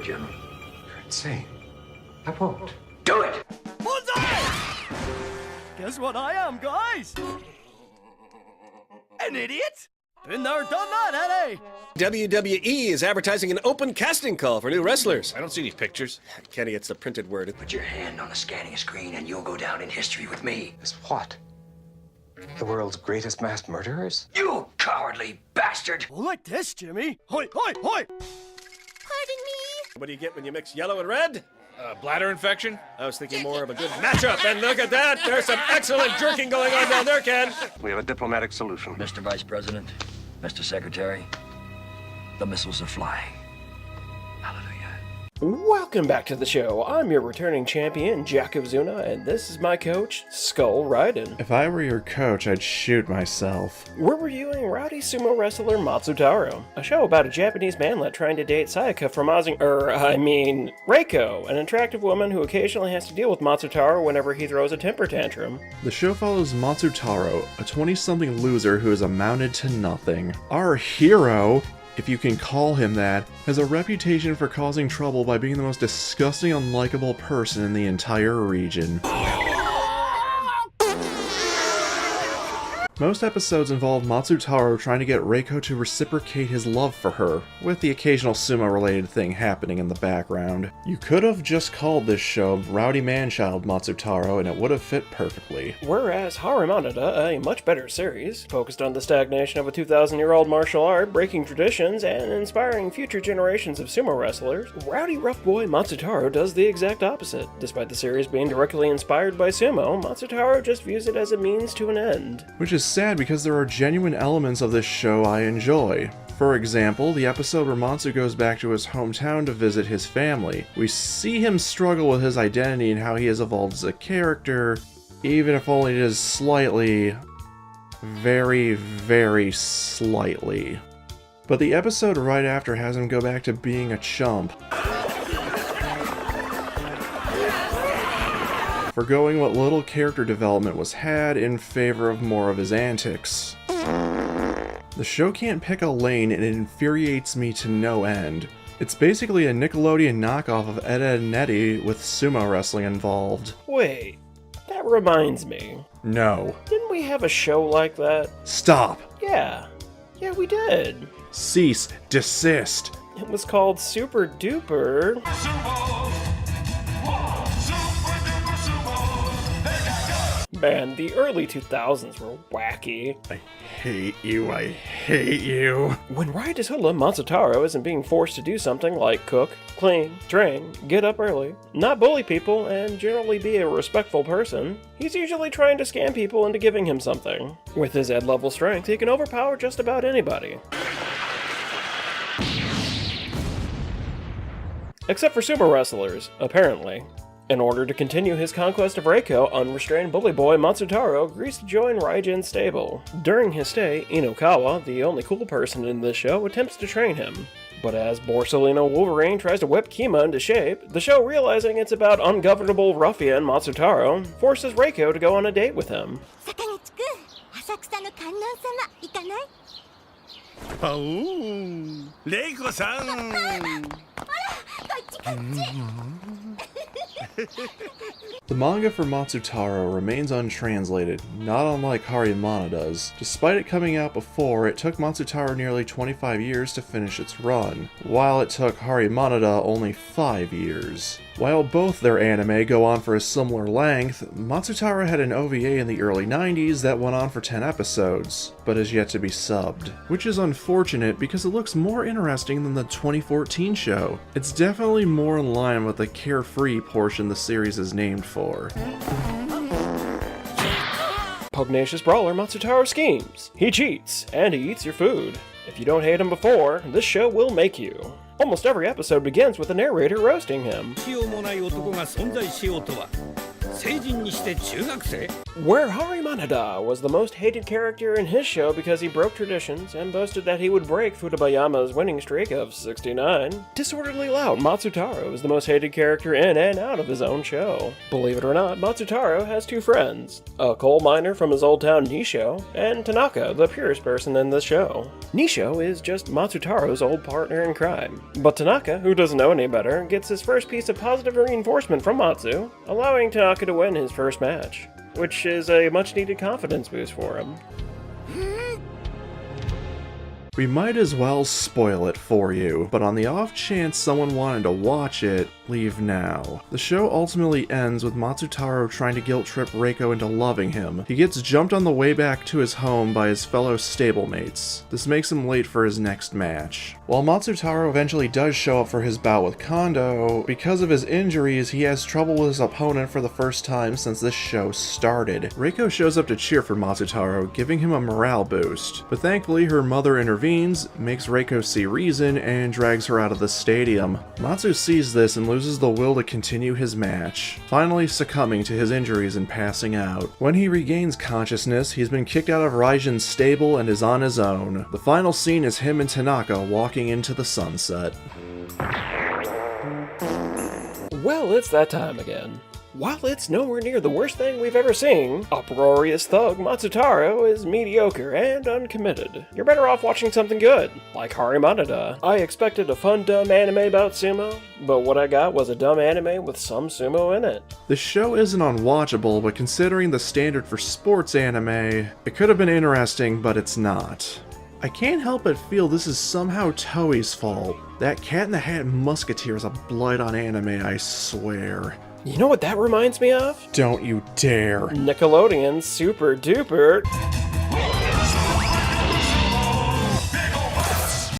Jim. You're insane. I won't. Do it! Bullseye! Guess what I am, guys? An idiot? Been there, done that, eh? WWE is advertising an open casting call for new wrestlers. I don't see any pictures. Kenny, it's the printed word. Put your hand on a scanning screen and you'll go down in history with me. As what? The world's greatest mass murderers? You cowardly bastard! Oh, like this, Jimmy. Hoi, hoi, hoi! Pardon me? What do you get when you mix yellow and red? Bladder infection? I was thinking more of a good matchup, and look at that! There's some excellent jerking going on down there, Ken! We have a diplomatic solution. Mr. Vice President, Mr. Secretary, the missiles are flying. Hallelujah. Welcome back to the show. I'm your returning champion, Jakuzuna, and this is my coach, Skull Raiden. If I were your coach, I'd shoot myself. We're reviewing Rowdy Sumo wrestler Matsutaro, a show about a Japanese manlet trying to date Sayaka from Reiko, an attractive woman who occasionally has to deal with Matsutaro whenever he throws a temper tantrum. The show follows Matsutaro, a 20-something loser who has amounted to nothing. Our hero, if you can call him that, has a reputation for causing trouble by being the most disgusting, unlikable person in the entire region. Most episodes involve Matsutaro trying to get Reiko to reciprocate his love for her, with the occasional sumo-related thing happening in the background. You could have just called this show Rowdy Manchild Matsutaro and it would have fit perfectly. Whereas Harumanada, a much better series, focused on the stagnation of a 2,000-year-old martial art, breaking traditions, and inspiring future generations of sumo wrestlers, Rowdy Rough Boy Matsutaro does the exact opposite. Despite the series being directly inspired by sumo, Matsutaro just views it as a means to an end. Which is sad because there are genuine elements of this show I enjoy. For example, the episode where Matsu goes back to his hometown to visit his family. We see him struggle with his identity and how he has evolved as a character, even if only it is slightly, very, very slightly. But the episode right after has him go back to being a chump, forgoing what little character development was had in favor of more of his antics. The show can't pick a lane and it infuriates me to no end. It's basically a Nickelodeon knockoff of Ed, Edd n Eddy with sumo wrestling involved. Wait, that reminds me. No. Didn't we have a show like that? Stop! Yeah, we did. Cease. Desist. It was called Super Duper. Man, the early 2000s were wacky. I hate you. I hate you. When Rowdy Sumo Matsutaro isn't being forced to do something like cook, clean, train, get up early, not bully people, and generally be a respectful person, he's usually trying to scam people into giving him something. With his Ed-level strength, he can overpower just about anybody. Except for sumo wrestlers, apparently. In order to continue his conquest of Reiko, unrestrained bully boy Matsutaro agrees to join Raijin's stable. During his stay, Inokawa, the only cool person in this show, attempts to train him. But as Borsalino Wolverine tries to whip Kima into shape, the show, realizing it's about ungovernable ruffian Matsutaro, forces Reiko to go on a date with him. The manga for Matsutaro remains untranslated, not unlike Harumanada does. Despite it coming out before, it took Matsutaro nearly 25 years to finish its run, while it took Harumanada only 5 years. While both their anime go on for a similar length, Matsutaro had an OVA in the early 90s that went on for 10 episodes, but is yet to be subbed. Which is unfortunate because it looks more interesting than the 2014 show. It's definitely more in line with the carefree portion the series is named for. Pugnacious brawler Matsutaro schemes. He cheats, and he eats your food. If you don't hate him before, this show will make you. Almost every episode begins with the narrator roasting him. 成人にして中学生 Where Hari Manada was the most hated character in his show because he broke traditions and boasted that he would break Futabayama's winning streak of 69, Disorderly Loud Matsutaro is the most hated character in and out of his own show. Believe it or not, Matsutaro has two friends, a coal miner from his old town Nisho, and Tanaka, the purest person in the show. Nisho is just Matsutaro's old partner in crime, but Tanaka, who doesn't know any better, gets his first piece of positive reinforcement from Matsu, allowing Tanaka to win his first match, which is a much-needed confidence boost for him. We might as well spoil it for you, but on the off chance someone wanted to watch it, leave now. The show ultimately ends with Matsutaro trying to guilt-trip Reiko into loving him. He gets jumped on the way back to his home by his fellow stablemates. This makes him late for his next match. While Matsutaro eventually does show up for his bout with Kondo, because of his injuries, he has trouble with his opponent for the first time since this show started. Reiko shows up to cheer for Matsutaro, giving him a morale boost, but thankfully her mother intervenes, makes Reiko see reason, and drags her out of the stadium. Matsu sees this and loses the will to continue his match, finally succumbing to his injuries and passing out. When he regains consciousness, he's been kicked out of Raijin's stable and is on his own. The final scene is him and Tanaka walking into the sunset. Well, it's that time again. While it's nowhere near the worst thing we've ever seen, uproarious thug Matsutaro is mediocre and uncommitted. You're better off watching something good, like Hari Manada. I expected a fun dumb anime about sumo, but what I got was a dumb anime with some sumo in it. The show isn't unwatchable, but considering the standard for sports anime, it could have been interesting, but it's not. I can't help but feel this is somehow Toei's fault. That Cat in the Hat Musketeer is a blight on anime, I swear. You know what that reminds me of? Don't you dare. Nickelodeon Super Duper